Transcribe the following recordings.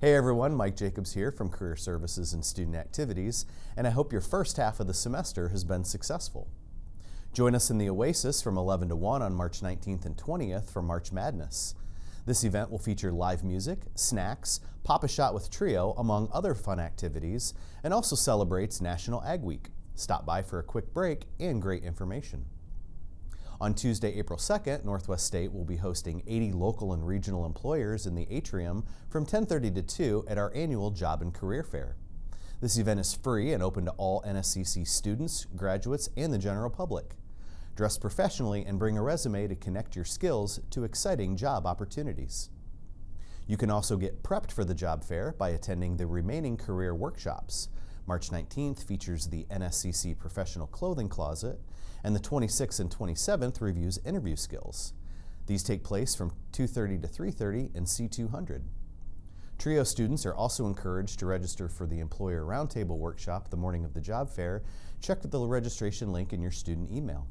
Hey everyone, Mike Jacobs here from Career Services and Student Activities, and I hope your first half of the semester has been successful. Join us in the Oasis from 11 to 1 on March 19th and 20th for March Madness. This event will feature live music, snacks, Pop a Shot with Trio, among other fun activities, and also celebrates National Ag Week. Stop by for a quick break and great information. On Tuesday, April 2nd, Northwest State will be hosting 80 local and regional employers in the atrium from 10:30 to 2 at our annual Job and Career Fair. This event is free and open to all NSCC students, graduates, and the general public. Dress professionally and bring a resume to connect your skills to exciting job opportunities. You can also get prepped for the job fair by attending the remaining career workshops. March 19th features the NSCC Professional Clothing Closet, and the 26th and 27th reviews interview skills. These take place from 2:30 to 3:30 in C200. TRIO students are also encouraged to register for the Employer Roundtable workshop the morning of the job fair. Check the registration link in your student email.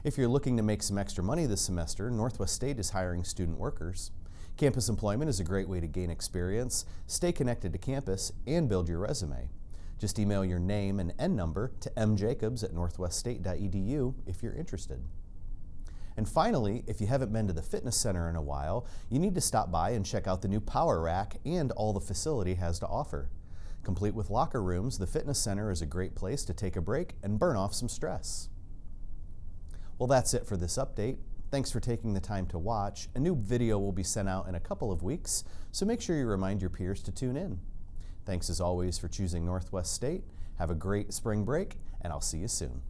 If you're looking to make some extra money this semester, Northwest State is hiring student workers. Campus employment is a great way to gain experience, stay connected to campus, and build your resume. Just email your name and N number to mjacobs@northweststate.edu if you're interested. And finally, if you haven't been to the fitness center in a while, you need to stop by and check out the new power rack and all the facility has to offer. Complete with locker rooms, the fitness center is a great place to take a break and burn off some stress. Well, that's it for this update. Thanks for taking the time to watch. A new video will be sent out in a couple of weeks, so make sure you remind your peers to tune in. Thanks as always for choosing Northwest State. Have a great spring break, and I'll see you soon.